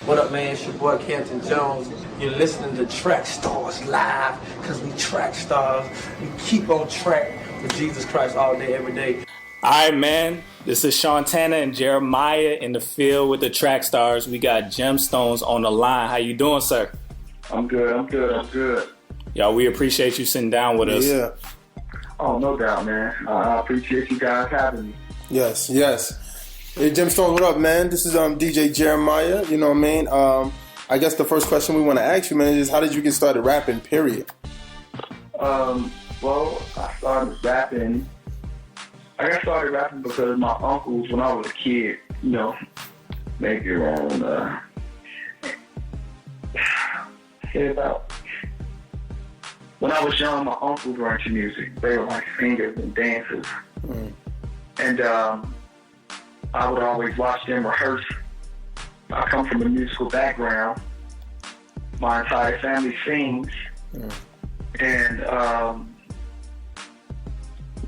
What up, man? It's your boy Canton Jones. You're listening to Trackstarz Live, because we Trackstarz. We keep on track with Jesus Christ all day, every day. All right, man. This is Shantana and Jeremiah in the field with the Trackstarz. We got Gemstones on the line. How you doing, sir? I'm good. Y'all, we appreciate you sitting down with us. Yeah. Oh, no doubt, man. I appreciate you guys having me. Yes. Hey, Gemstones, what up, man? This is DJ Jeremiah. You know what I mean? I guess the first question we want to ask you, man, is how did you get started rapping, period? Well, I started rapping. I got started rapping because my uncles, when I was a kid, you know, maybe around, when I was young, my uncles were into music. They were like singers and dancers. And I would always watch them rehearse. I come from a musical background. My entire family sings. And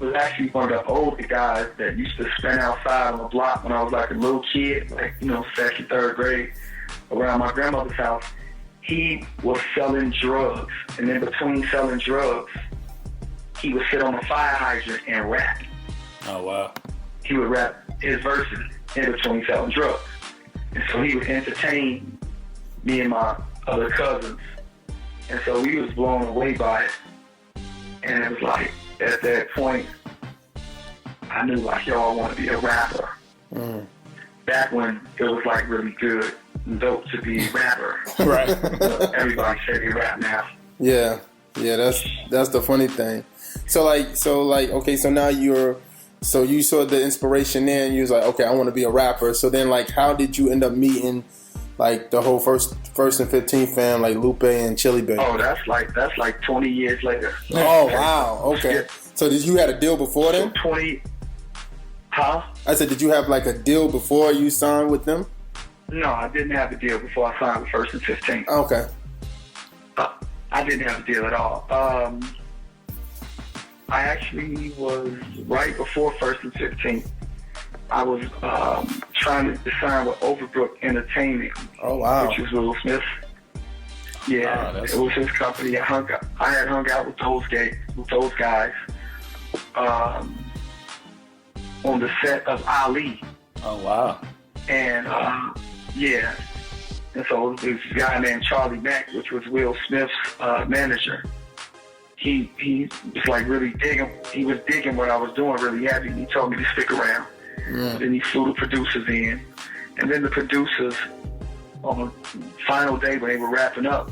was actually one of the older guys that used to spend outside on the block when I was like a little kid, like, you know, second, third grade, around my grandmother's house. He was selling drugs, and in between selling drugs, he would sit on a fire hydrant and rap. Oh, wow. He would rap his verses in between selling drugs. And so he would entertain me and my other cousins. And so we was blown away by it. And it was like, at that point, I knew like, yo, I want to be a rapper. Back when it was like really good and dope to be a rapper. Right. Everybody said they rap now. Yeah, that's the funny thing. So okay, so now you saw the inspiration there, and you was like, okay, I want to be a rapper. So then, like, how did you end up meeting, like, the whole first and 15 fam, like Lupe and Chili Baby? Oh, that's like 20 years later. Oh, wow. Okay. So did you had a deal before then? 20. Huh? I said, did you have like a deal before you signed with them? No, I didn't have a deal before I signed with First and 15. Okay. I didn't have a deal at all. I actually was right before First and 15. I was trying to sign with Overbrook Entertainment. Oh, wow. Which was Will Smith. Yeah, it was his company. I had hung out with those guys on the set of Ali. Oh, wow. And yeah, and so this guy named Charlie Mack, which was Will Smith's manager, he was like really digging. He was digging what I was doing really heavy. He told me to stick around. Then he flew the producers in, and then the producers on the final day when they were wrapping up,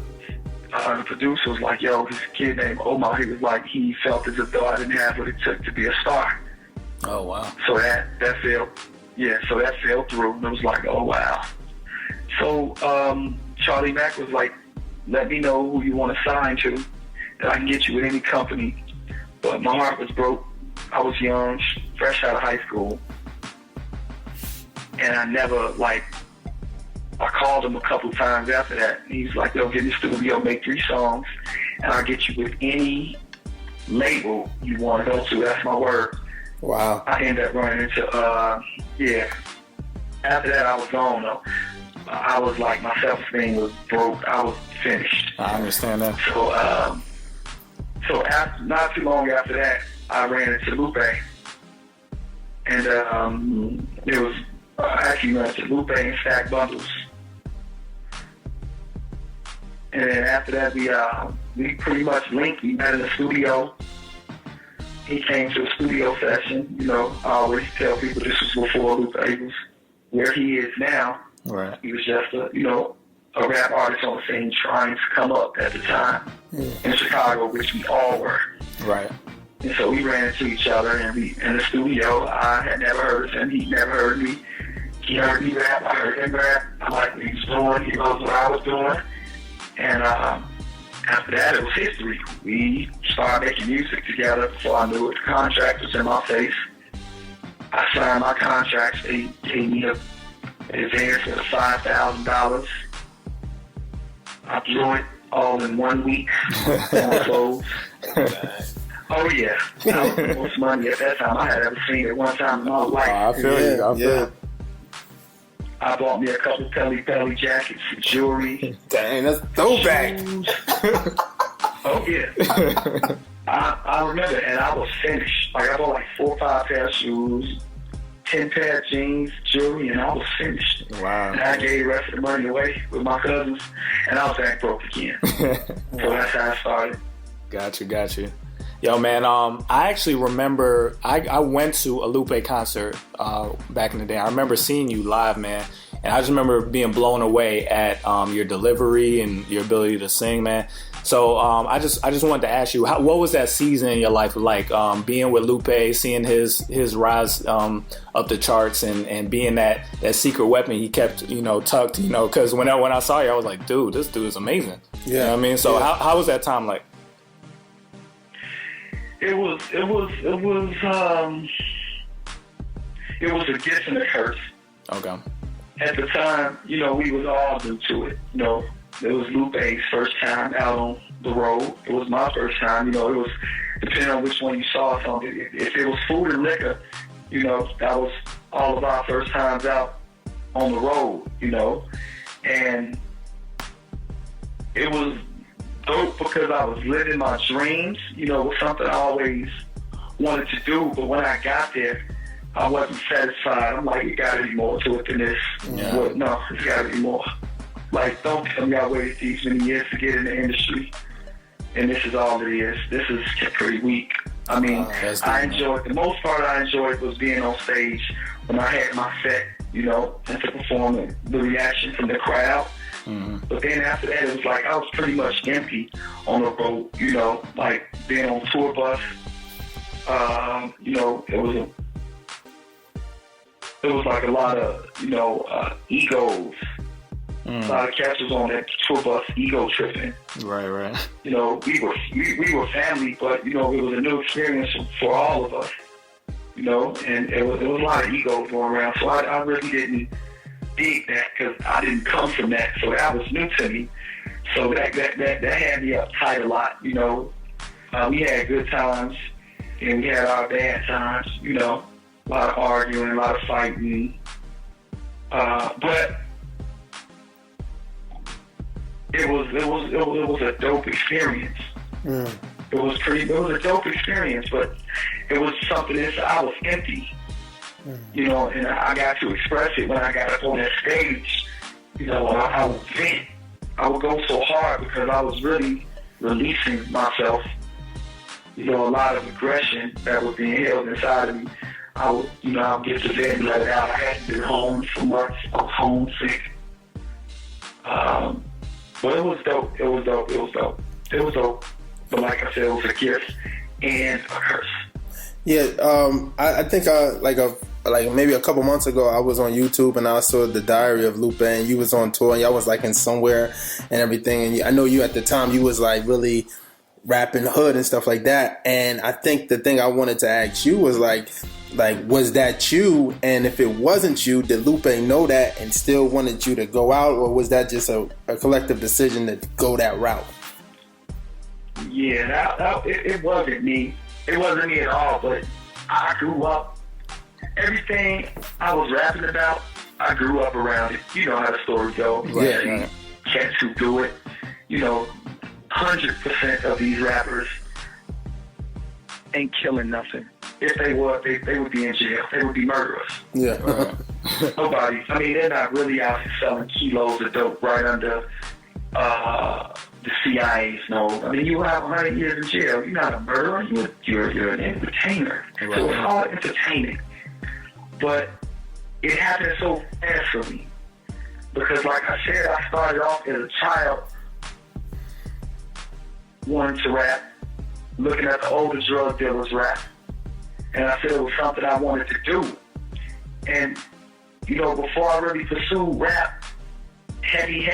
the producer was like, "Yo, this kid named Omar." He was like, he felt as though I didn't have what it took to be a star. Oh, wow. So that failed. Yeah, so that fell through, and it was like, oh, wow. So Charlie Mack was like, let me know who you want to sign to, that I can get you with any company. But my heart was broke. I was young, fresh out of high school. And I never, I called him a couple times after that. And he was like, yo, get in the studio, make 3 songs, and I'll get you with any label you want to go to. That's my word. Wow. I ended up running into, after that I was gone though. I was like, my self-esteem was broke. I was finished. I understand that. So after, not too long after that, I ran into Lupe. And it was, I actually ran into Lupe and Stack Bundles. And then after that, we pretty much linked. We met in the studio. He came to a studio session. You know, I always tell people this was before Lupe was where he is now. Right. He was just a rap artist on the scene trying to come up at the time in Chicago, which we all were. Right. And so we ran into each other in the studio. I had never heard of him. He never heard me. He heard me rap. I heard him rap. I liked what he was doing. He knows what I was doing. And after that, it was history. We started making music together before I knew it. The contract was in my face. I signed my contracts. They gave me an advance of $5,000. I blew it all in 1 week on clothes. Oh, yeah. That was the most money at that time I had ever seen at one time in my life. I feel you. I bought me a couple Pelly jackets, jewelry. Dang, that's throwback. Oh, yeah. I remember, and I was finished. Like, I bought like 4 or 5 pair of shoes, 10 pair of jeans, jewelry, and I was finished. Wow. And I gave the rest of the money away with my cousins, and I was back broke again. So that's how I started. Got you. Yo, man, I actually remember I went to a Lupe concert back in the day. I remember seeing you live, man. And I just remember being blown away at your delivery and your ability to sing, man. So I just wanted to ask you, what was that season in your life like, being with Lupe, seeing his rise up the charts, and being that secret weapon he kept, tucked, because when I saw you, I was like, dude, this dude is amazing. Yeah. You know what I mean? So how was that time like? It was a gift and a curse. Okay. At the time, we was all new to it. It was Lupe's first time out on the road. It was my first time. It was depending on which one you saw something. If it was food and liquor, that was all of our first times out on the road. And it was dope because I was living my dreams. It was something I always wanted to do. But when I got there, I wasn't satisfied. I'm like, it got to be more to it than this. Yeah. Well, no, it's got to be more. Like, don't tell me I waited these many years to get in the industry, and this is all it is. This is pretty weak. I mean, the most part I enjoyed was being on stage when I had my set, and to perform the reaction from the crowd. Mm-hmm. But then after that, it was like I was pretty much empty on the road, like being on tour bus. It was like a lot of, egos. A lot of cats was on that tour bus ego tripping. Right. We were family, but, it was a new experience for all of us, and it was a lot of egos going around. So I really didn't dig that because I didn't come from that. So that was new to me. So that had me uptight a lot, We had good times and we had our bad times, a lot of arguing, a lot of fighting. But it was a dope experience. It was a dope experience, but it was something that I was empty. And I got to express it when I got up on that stage. I would vent. I would go so hard because I was really releasing myself. A lot of aggression that was being held inside of me. I would get to bed and let it out. I hadn't been home for months. I was homesick. But it was dope. It was dope. But like I said, it was a gift and a curse. Yeah, I think like maybe a couple months ago, I was on YouTube and I saw the Diary of Lupe, and you was on tour and y'all was like in somewhere and everything. And I know you at the time, you was like really rapping hood and stuff like that. And I think the thing I wanted to ask you was like, was that you? And if it wasn't you, did Lupe know that and still wanted you to go out, or was that just a collective decision to go that route? Yeah, it wasn't me. It wasn't me at all, but I grew up. Everything I was rapping about, I grew up around it. You know how the story goes. Yeah. Cats who do it, 100% of these rappers ain't killing nothing. If they were, they would be in jail. They would be murderers. Yeah. Nobody. I mean, they're not really out here selling kilos of dope right under the CIA's nose. I mean, you have 100 years in jail. You're not a murderer. You're an entertainer. Right. So it's all entertaining. But it happened so fast for me. Because like I said, I started off as a child wanting to rap, looking at the older drug dealers rap. And I said it was something I wanted to do. And, before I really pursued rap, heavy,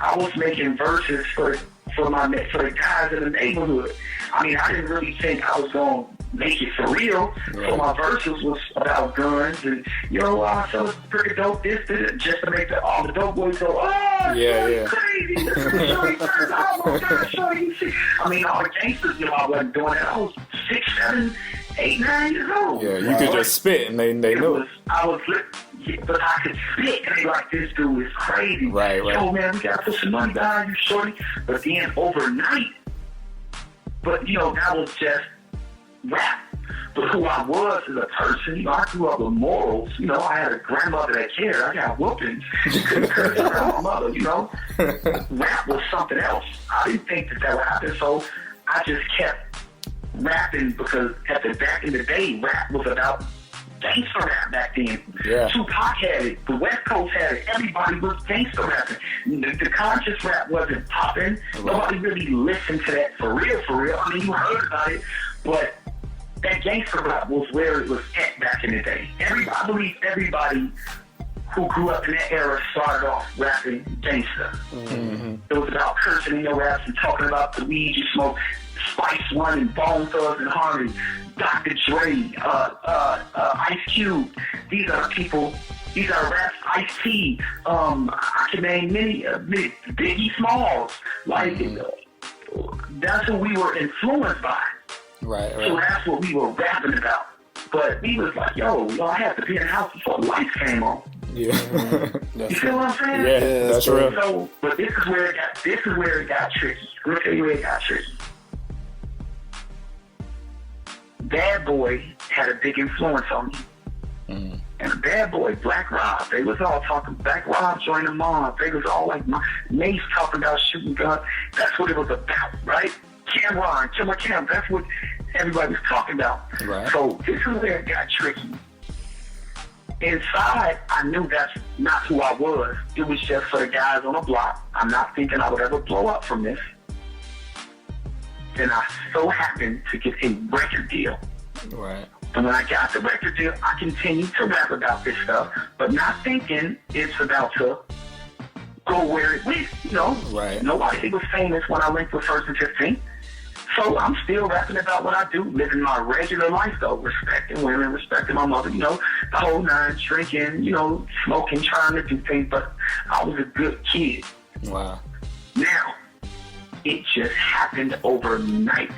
I was making verses for the guys in the neighborhood. I mean, I didn't really think I was going to make it for real. Right. So my verses was about guns and, I sell pretty dope, this, just to make all the dope boys go, oh, yeah. Crazy. This is Shorty first. I almost got Shorty. I mean, all the gangsters, I wasn't doing that. I was 6, 7, 8, 9 years old. Yeah, you could just spit and they knew it. but I could spit, and they like, this dude is crazy. Right. Yo, man, we gotta put some money behind you, shorty. But then overnight, but you know, that was just rap. But who I was as a person, you know, I grew up with morals. You know, I had a grandmother that cared. I got whoopings. She couldn't curse around my mother, you know. Rap was something else. I didn't think that would happen, so I just kept rapping because back in the day, rap was about gangster rap back then. Yeah. Tupac had it. The West Coast had it. Everybody was gangster rapping. The conscious rap wasn't popping. Right. Nobody really listened to that for real, for real. I mean, you heard about it, but that gangster rap was where it was at back in the day. I believe everybody who grew up in that era started off rapping gangster. Mm-hmm. It was about cursing in your raps and talking about the weed you smoke, Spice One and Bone Thugs and Harmony, Dr. Dre, Ice Cube. These are people. These are raps. Ice-T. I can name many. Biggie Smalls. Like that's who we were influenced by. Right. So that's what we were rapping about. But we was like, yo, I had to be in the house before the lights came on. Yeah. You feel what I'm saying? Yeah, that's real. So, but this is where it got tricky. Let me tell you where it got tricky. Bad Boy had a big influence on me. Mm. And Bad Boy, Black Rob, they was all talking, Black Rob joined the mob. They was all like, Mace talking about shooting guns. That's what it was about, right? Cameron, Killer Cam, that's what everybody was talking about. Right. So this is where it got tricky. Inside, I knew that's not who I was. It was just for the guys on the block. I'm not thinking I would ever blow up from this. Then I so happened to get a record deal. Right. And when I got the record deal, I continued to rap about this stuff, but not thinking it's about to go where it went, you know. Right. Nobody was famous when I went for First and 15. So I'm still rapping about what I do, living my regular life though, respecting women, respecting my mother, you know, the whole nine, drinking, you know, smoking, trying to do things, but I was a good kid. Wow. Now, it just happened overnight.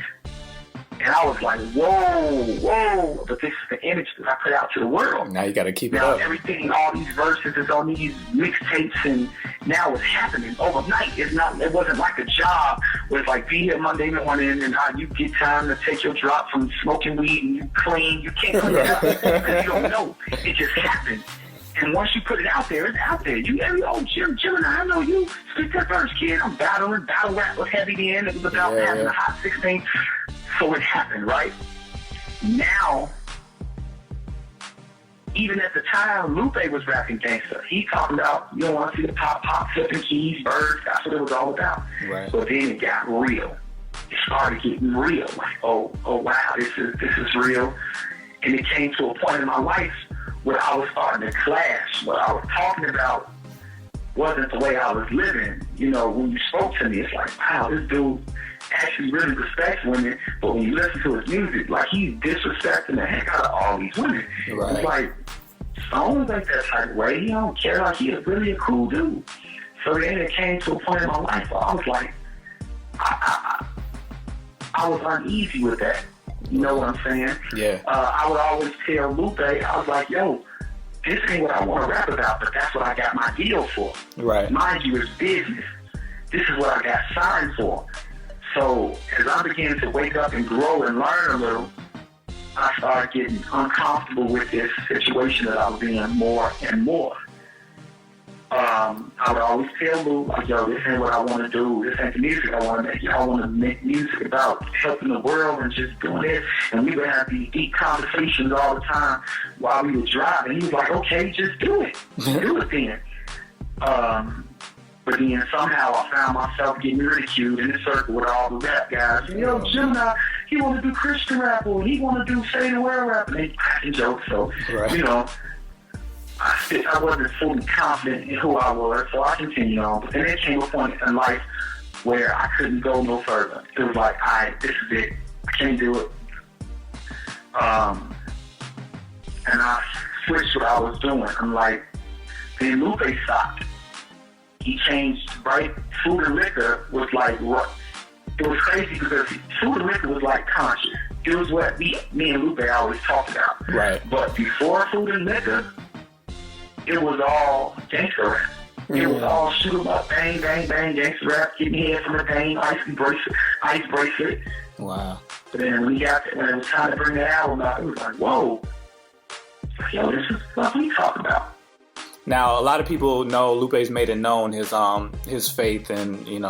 And I was like, whoa, but this is the image that I put out to the world. Now you got to keep it now up. Everything, all these verses is on these mixtapes, and now it's happening overnight. It wasn't like a job where it's like be here Monday morning and you get time to take your drop from smoking weed and you clean. You can't clean it up because you don't know. It just happened. And once you put it out there, it's out there. Jim and I know you. Spit that verse, kid. I'm battle rap was heavy then. It was about having a hot 16. So it happened, right? Now, even at the time, Lupe was rapping gangster. He talking about, you don't want to see the pop, flipping keys, birds. That's what it was all about. Right. But then it got real. It started getting real. Like, oh wow, this is real. And it came to a point in my life where I was starting to clash. What I was talking about wasn't the way I was living. You know, when you spoke to me, it's like, wow, this dude actually really respects women, but when you listen to his music, like he's disrespecting the heck out of all these women. Right. It's like, Stone's like that type of way. He don't care, like he's really a cool dude. So then it came to a point in my life where I was like, I was uneasy with that. You know what I'm saying? Yeah. I would always tell Lupe, I was like, yo, this ain't what I want to rap about, but that's what I got my deal for. Right. Mind you, it's business. This is what I got signed for. So as I began to wake up and grow and learn a little, I started getting uncomfortable with this situation that I was in more and more. I would always tell Lou, like, yo, this ain't what I want to do. This ain't the music I want to make. I want to make music about helping the world and just doing it. And we would have these deep conversations all the time while we would drive. And he was like, okay, just do it. Do it then. But then somehow I found myself getting ridiculed in the circle with all the rap guys. You know, Gemini, he want to do Christian rap, or he want to do Say the Word rap, and they cracking jokes. So, you know, I wasn't fully confident in who I was, so I continued on. But then there came a point in life where I couldn't go no further. It was like, all right, this is it. I can't do it. And I switched what I was doing. I'm like, then Lupe stopped. He changed, right? Food and liquor was like, it was crazy because food and liquor was like conscious. It was what me and Lupe always talked about. Right. But before food and liquor, it was all gangster rap. It was all shoot 'em up, bang, bang, bang, gangster rap, getting hit from a dang, ice bracelet. Wow. But then when it was time to bring that album out, it was like, whoa, yo, this is what we talk about. Now, a lot of people know Lupe's made it known his faith in in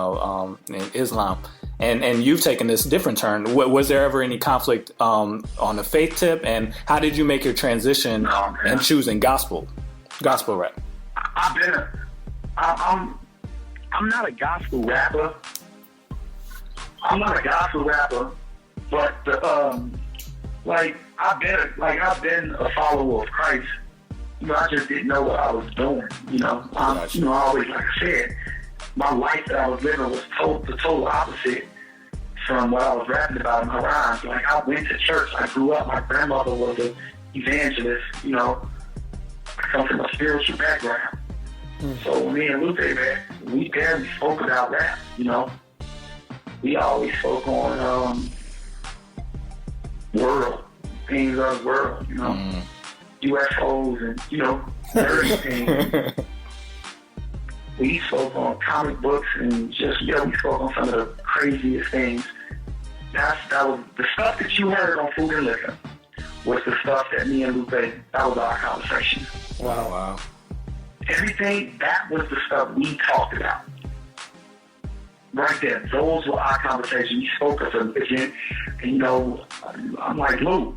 Islam, and you've taken this different turn. Was there ever any conflict on the faith tip, and how did you make your transition and choosing gospel rap? I'm not a gospel rapper. But I've been a follower of Christ. I just didn't know what I was doing. I always, like I said, my life that I was living was the total opposite from what I was rapping about in my rhymes. Like, I went to church. I grew up. My grandmother was an evangelist. I come from a spiritual background. So when me and Lupe, man, we barely spoke about rap. We always spoke on world, things of the world, UFOs and, everything. We spoke on comic books and just, we spoke on some of the craziest things. That was the stuff that you heard on Food and Liquor was the stuff that me and Lupe, that was our conversation. Wow. Everything, that was the stuff we talked about. Right there. Those were our conversations. We spoke of religion. And, I'm like, Lou,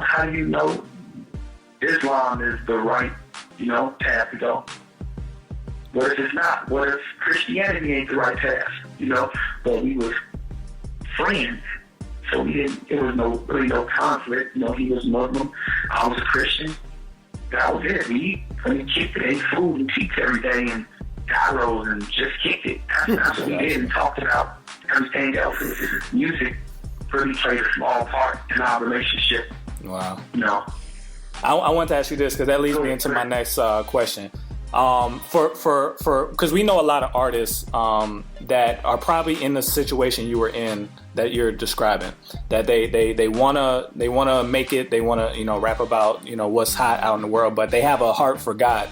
how do you know Islam is the right, path to go? What if it's not? What if Christianity ain't the right path? But we was friends. So it was really no conflict. He was Muslim. I was a Christian. That was it. We kicked it, ate food and pizza every day and gyros and just kicked it. That's what we did and talked about. Everything else is music really played a small part in our relationship. Wow. I want to ask you this because that leads me into my next question. Because we know a lot of artists that are probably in the situation you were in that you're describing, that they wanna make it, they wanna rap about what's hot out in the world, but they have a heart for God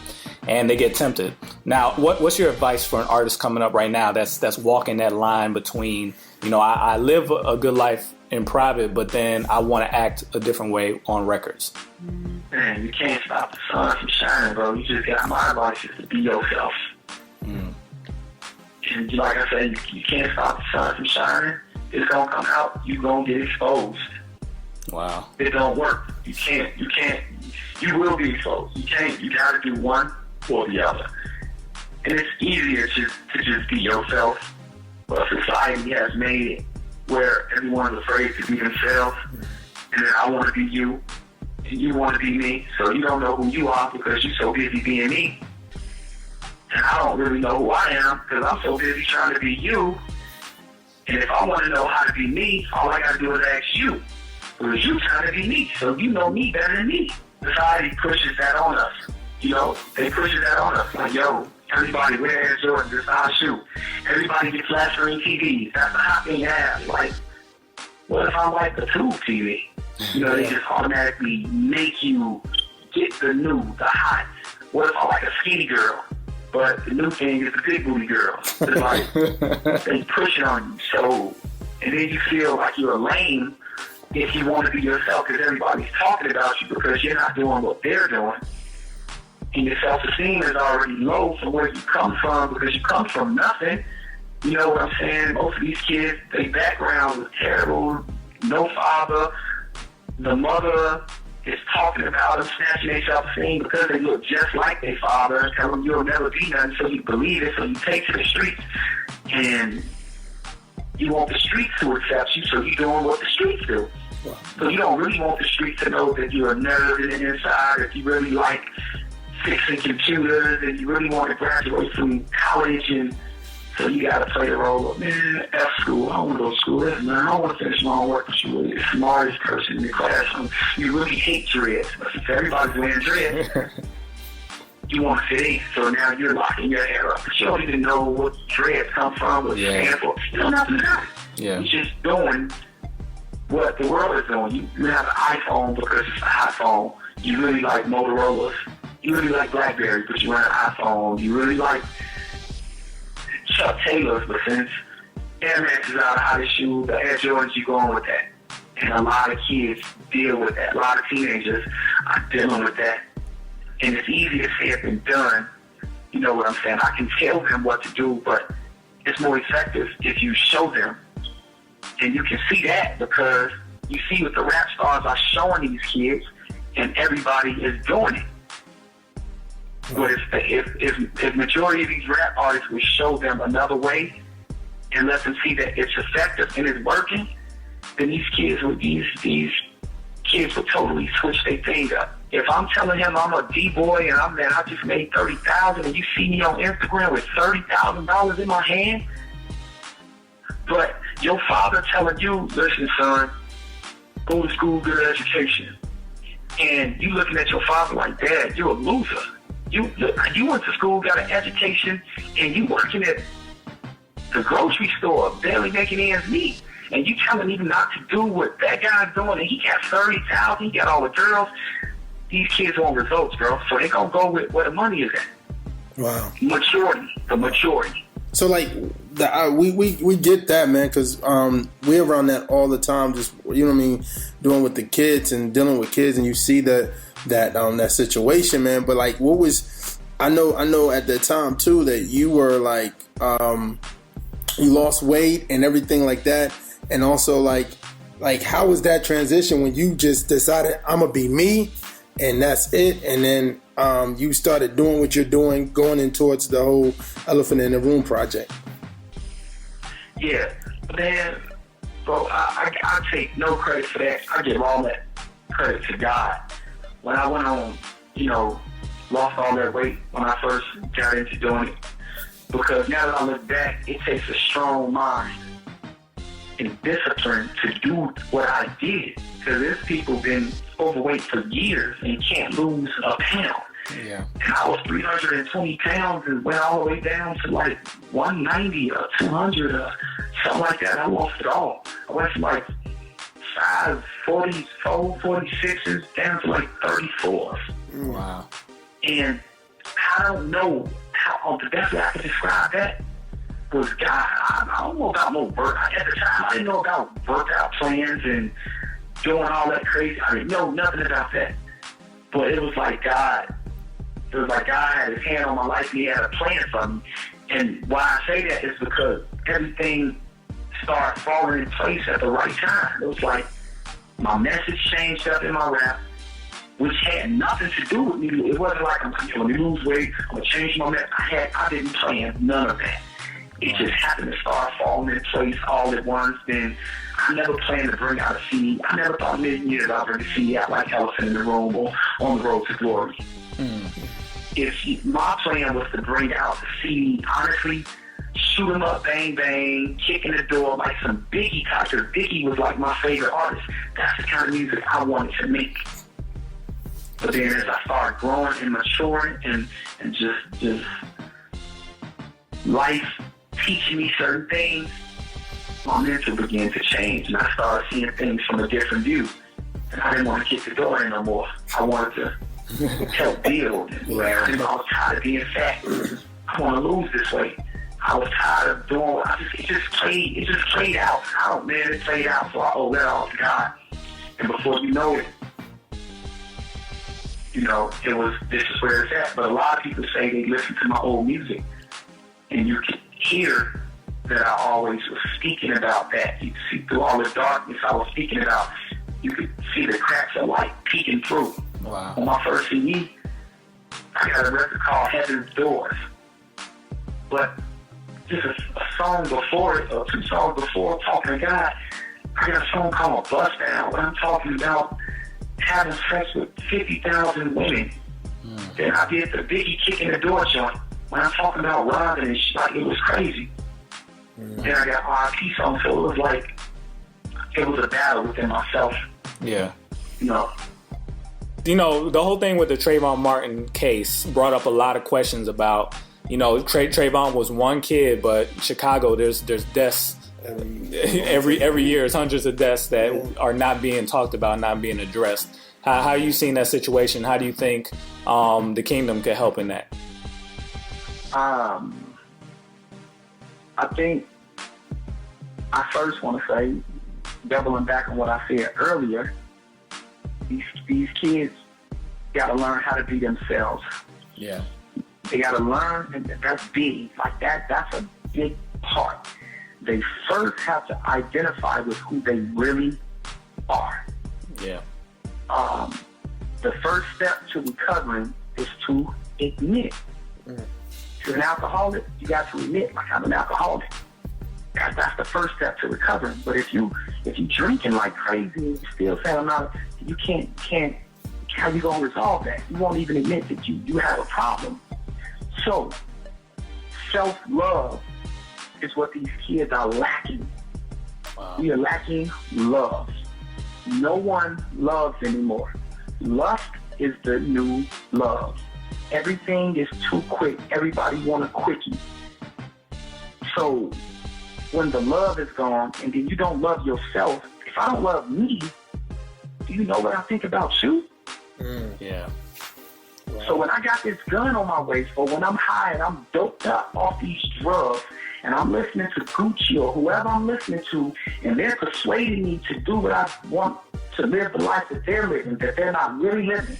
and they get tempted. Now, what's your advice for an artist coming up right now that's walking that line between I live a good life in private, but then I want to act a different way on records? Man, you can't stop the sun from shining, bro. You just got my advice is to be yourself. And like I said, you can't stop the sun from shining. It's gonna come out. You gonna get exposed. Wow. It don't work. You can't. You will be exposed. You can't. You gotta do one or the other. And it's easier to just be yourself. But society has made it where everyone's afraid to be themselves. And then I want to be you. And you want to be me, so you don't know who you are because you're so busy being me. And I don't really know who I am because I'm so busy trying to be you. And if I want to know how to be me, all I got to do is ask you. Because you trying to be me, so you know me better than me. Society pushes that on us. They pushes that on us. Like, yo, everybody wear Air Jordan, this our shoe. Everybody get flat screen TVs. That's a hot thing to have. Like, what if I'm like the tube TV? They just automatically make you get the new, the hot. What if I like a skinny girl, but the new thing is a big booty girl? It's like, they push it on you. So, and then you feel like you're lame if you want to be yourself because everybody's talking about you because you're not doing what they're doing. And your self-esteem is already low from where you come from because you come from nothing. You know what I'm saying? Most of these kids, their background was terrible. No father. The mother is talking about them, snatching their self-esteem because they look just like their father and tell them you'll never be nothing, so you believe it, so you take to the streets. And you want the streets to accept you, so you're doing what the streets do. So you don't really want the streets to know that you're a nerd in the inside, if you really like fixing computers, and you really want to graduate from college, and so you got to play the role of, man, F school, I don't want to go to school. Man, I don't want to finish my homework, but you're really the smartest person in the classroom. You really hate dreads, but since everybody's wearing dreads, you want to fit in. So now you're locking your hair up, but you don't even know what dreads come from, what it stands for. You know nothing about it. You're just doing what the world is doing. You have an iPhone because it's an iPhone. You really like Motorola's. You really like Blackberry, but you want an iPhone. You really like Chuck Taylor's, but since Air Max is out of how to shoes, the Air Jordans, you go on with that. And a lot of kids deal with that. A lot of teenagers are dealing with that. And it's easier said than done. You know what I'm saying? I can tell them what to do, but it's more effective if you show them. And you can see that because you see what the rap stars are showing these kids, and everybody is doing it. But if majority of these rap artists would show them another way and let them see that it's effective and it's working, then these kids would totally switch their thing up. If I'm telling him I'm a D-boy and I just made $30,000 and you see me on Instagram with $30,000 in my hand, but your father telling you, listen, son, go to school, get an education, and you looking at your father like, Dad, you're a loser. You went to school, got an education, and you working at the grocery store, barely making ends meet. And you telling me not to do what that guy's doing, and he got $30,000, he got all the girls. These kids want results, bro. So they gonna go with where the money is at. Wow. The maturity. So like, we get that, man, because we're around that all the time. Just, you know what I mean, doing with the kids and dealing with kids, and you see that situation, man. But like, what was I know at the time too that you were like you lost weight and everything like that, and also like how was that transition when you just decided I'm gonna be me and that's it, and then you started doing what you're doing, going in towards the whole Elephant in the Room project? Yeah, man, bro, I take no credit for that. I give all that credit to God. When I went on, lost all that weight when I first got into doing it. Because now that I look back, it takes a strong mind and discipline to do what I did. Because there's people been overweight for years and can't lose a pound. Yeah. And I was 320 pounds and went all the way down to like 190 or 200 or something like that. I lost it all. I went from like size 44, 46s down to like 34s. Wow. And I don't know how, the best way I can describe that was God. I don't know about no work. At the time, I didn't know about workout plans and doing all that crazy. I didn't know nothing about that. But it was like God. It was like God had his hand on my life and he had a plan for me. And why I say that is because everything started falling in place at the right time. It was like my message changed up in my rap, which had nothing to do with me. It wasn't like I'm going to lose weight, I'm going to change my message. I didn't plan none of that. It just happened to start falling in place all at once. Then I never planned to bring out a CD. I never thought in a million years I'd bring a CD out like Elephant in the Room or On the Road to Glory. My plan was to bring out the CD, honestly, shoot 'em up, bang, bang, kick in the door like some Biggie type. Because Biggie was like my favorite artist. That's the kind of music I wanted to make. But then as I started growing and maturing and just life teaching me certain things, my mental began to change and I started seeing things from a different view. And I didn't want to kick the door in no more. I wanted to help build. I was tired of being fat. I want to lose this weight. I was tired of doing it just played out. It played out. So I owe that all to God. And before you know it, this is where it's at. But a lot of people say they listen to my old music. And you can hear that I always was speaking about that. You can see through all the darkness I was speaking about. You could see the cracks of light peeking through. Wow. On my first CD, I got a record called Heaven's Doors. But just a song before it, or 2 songs before, talking to God, I got a song called Bust Down, when I'm talking about having sex with 50,000 women. Then I did the Biggie kick in the door joint, when I'm talking about robbing and shit, like it was crazy. Then I got R.I.P. songs, so it was like, it was a battle within myself. Yeah. The whole thing with the Trayvon Martin case brought up a lot of questions about, Trayvon was one kid, but Chicago, there's deaths every year. There's hundreds of deaths that are not being talked about, not being addressed. How you seen that situation? How do you think the kingdom could help in that? I think I first want to say, doubling back on what I said earlier, these kids got to learn how to be themselves. Yeah. They got to learn, and that's big. Like that's a big part. They first have to identify with who they really are. Yeah. The first step to recovering is to admit. If you're an alcoholic, you got to admit, like, I'm an alcoholic. That's the first step to recovering. But if you drinking like crazy and you still saying I'm not, you can't. How you gonna resolve that? You won't even admit that you have a problem. So, self-love is what these kids are lacking. Wow. We are lacking love. No one loves anymore. Lust is the new love. Everything is too quick. Everybody want a quickie. So when the love is gone and then you don't love yourself, if I don't love me, do you know what I think about you? Yeah. Wow. So when I got this gun on my waist, or when I'm high and I'm doped up off these drugs, and I'm listening to Gucci or whoever I'm listening to, and they're persuading me to do what I want, to live the life that they're living, that they're not really living,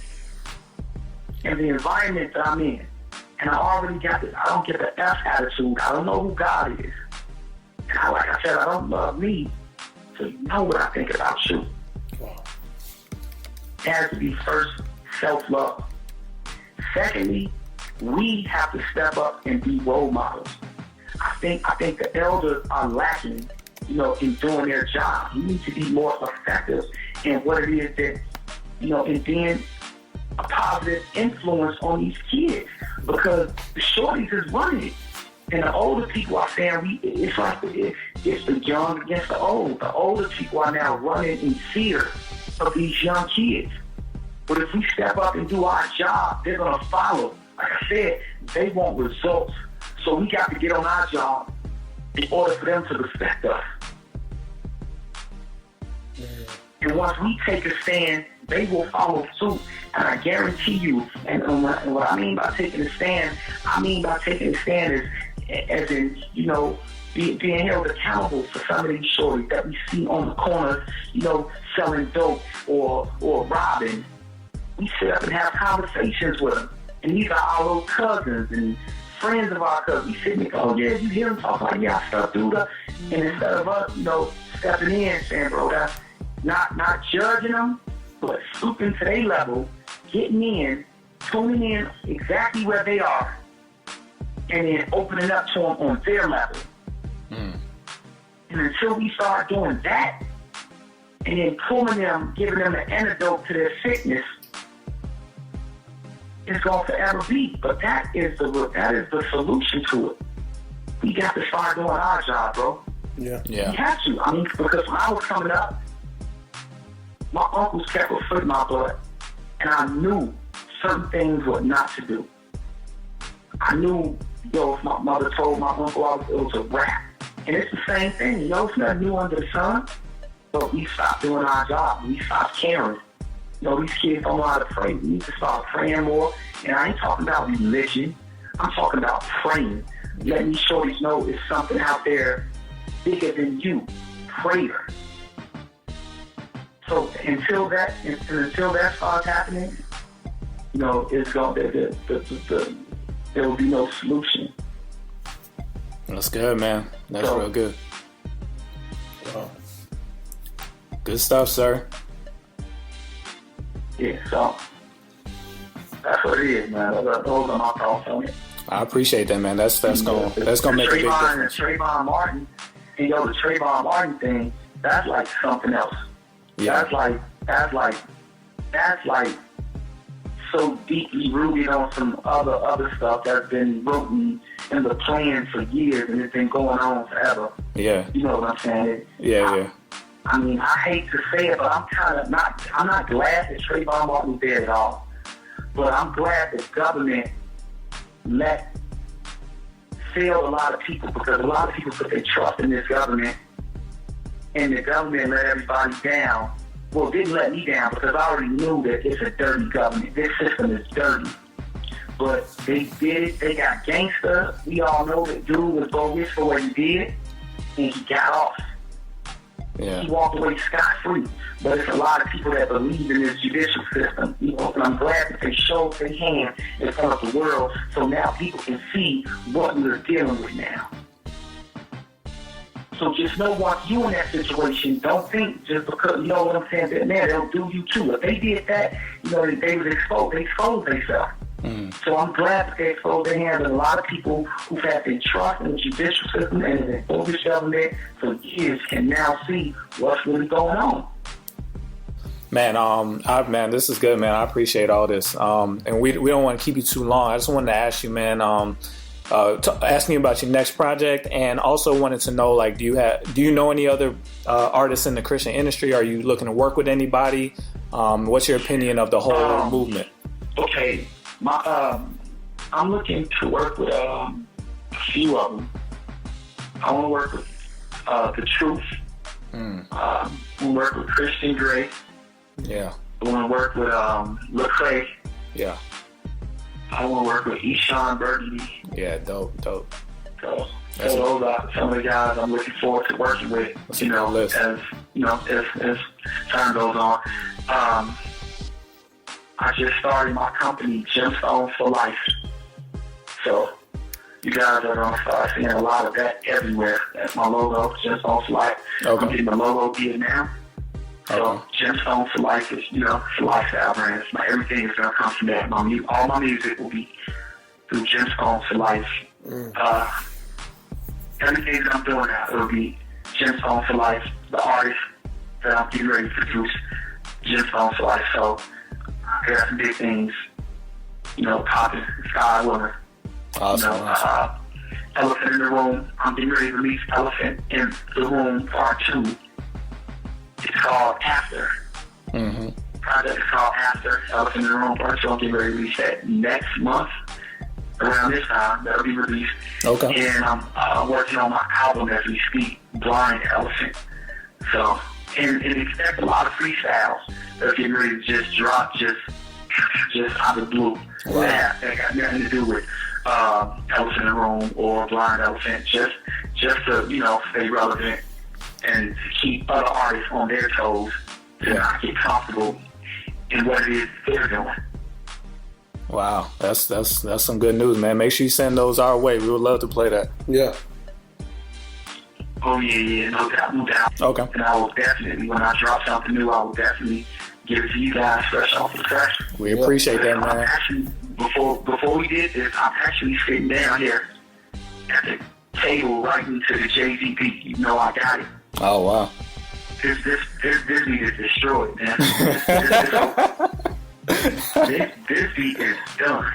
and the environment that I'm in, and I already got this, I don't get the F attitude, I don't know who God is, and like I said, I don't love me, so you know what I think about you. Wow. It has to be first self-love. Secondly, we have to step up and be role models. I think the elders are lacking, in doing their job. You need to be more effective in what it is that, and being a positive influence on these kids, because the shorties is running it. And the older people are saying it's like it's the young against the old. The older people are now running in fear of these young kids. But if we step up and do our job, they're going to follow. Like I said, they want results. So we got to get on our job in order for them to respect us. And once we take a stand, they will follow suit. And I guarantee you, and what I mean by taking a stand, I mean by taking a stand as in, being held accountable for some of these shorties that we see on the corners, selling dope or robbing. We sit up and have conversations with them. And these are our little cousins and friends of our cousins. We sit and go, oh yeah, you hear them talk like, yeah, I stuck through the, and instead of us, stepping in and saying, bro, that's not judging them, but stooping to their level, getting in, tuning in exactly where they are, and then opening up to them on their level. And until we start doing that, and then pulling them, giving them an antidote to their sickness, it's going to forever be. But that is the solution to it. We got to start doing our job, bro. Yeah. We have to. I mean, because when I was coming up, my uncles kept a foot in my blood, and I knew certain things what not to do. I knew, if my mother told my uncle it was a rap. And it's the same thing, it's nothing new under the sun. But we stopped doing our job. We stopped caring. These kids don't know how to pray. We need to start praying more. And I ain't talking about religion. I'm talking about praying. Letting these shorties know there's something out there bigger than you. Prayer. So until that starts happening, it's going there will be no solution. That's good, man. That's real good. Wow. Good stuff, sir. Yeah, so that's what it is, man. Those are my thoughts on it. I appreciate that, man. That's gonna make a big difference. The Trayvon Martin, the Trayvon Martin thing, that's like something else. Yeah. That's like so deeply rooted on some other stuff that's been written in the plan for years, and it's been going on forever. Yeah. You know what I'm saying? Yeah. I mean, I hate to say it, but I'm not glad that Trayvon Martin's dead at all. But I'm glad that government failed a lot of people, because a lot of people put their trust in this government, and the government let everybody down well, didn't let me down because I already knew that it's a dirty government. This system is dirty. But they did it. They got gangster. We all know that dude was bogus for what he did, and he got off. Yeah. He walked away scot-free. But it's a lot of people that believe in this judicial system. You know, and I'm glad that they showed their hand in front of the world so now people can see what we're dealing with now. So just know once you in that situation, don't think just because, you know what I'm saying, that man, they'll do you too. If they did that, you know, they was exposed. They exposed themselves. So I'm glad that they exposed their hands. And a lot of people who've had their trust in the judicial system and in the Polish government for years can now see what's really going on. Man, man, this is good, man. I appreciate all this. And we don't want to keep you too long. I just wanted to ask you, man, asking you about your next project, and also wanted to know, like, do you know any other artists in the Christian industry? Are you looking to work with anybody? What's your opinion of the whole movement? Okay, I'm looking to work with a few of them. I want to work with The Truth. I want to work with Christian Grey. Yeah. I want to work with Lupe. Yeah. I want to work with Eshawn Burgundy. Yeah, dope. So those are some of the guys I'm looking forward to working with. That's you know, list. as time goes on. I just started my company, Gemstones for Life. So you guys are going to start seeing a lot of that everywhere. That's my logo, Gemstones for Life. Okay. I'm getting the logo gear now. So Gemstones for Life is, you know, it's a lifestyle brand. Everything is going to come from that. All my music will be through Gemstones for Life. Everything that I'm doing now, it'll be Gemstones for Life. The artist that I'm getting ready to produce, Gemstones for Life. So I got some big things, you know, popping, sky willing. Awesome. You know, Elephant in the Room. I'm getting ready to release Elephant in the Room Part 2. It's called After. Project is called After. Elephant in the Room Part 2. I'm getting ready to release that next month. Around this time, that'll be released. Okay. And I'm working on my album as we speak, Blind Elephant. So, and expect a lot of freestyles that are getting ready to just drop just out of the blue. Wow. That got nothing to do with Elephant in the Room or Blind Elephant. Just to, you know, stay relevant and to keep other artists on their toes to not get comfortable in what it is they're doing. Wow, that's some good news, man. Make sure you send those our way. We would love to play that. Yeah. Oh yeah, no doubt. Okay. And I will definitely, when I drop something new, I will definitely give it to you guys fresh off the press. We appreciate that, man. Actually, before we did this, I'm actually sitting down here at the table writing to the Jay-Z beat. You know I got it. Oh wow. This beat is destroyed, man. This beat is done.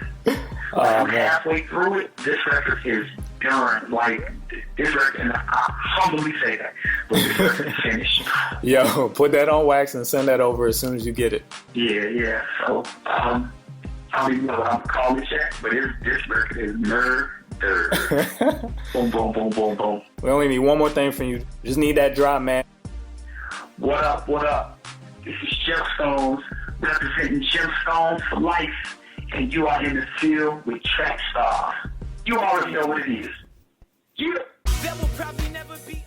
I'm halfway through it. This record is done. Like, this record, and I humbly say that, but this record is finished. Yo, put that on wax and send that over as soon as you get it. Yeah. So, I don't even know what I'm calling it, but this record is murder. Boom, boom, boom, boom, boom. We only need one more thing from you. Just need that drop, man. What up? This is Gemstones, representing Gemstones for Life, and you are in the field with Trackstarz. You already know what it is. Yeah. There will probably never be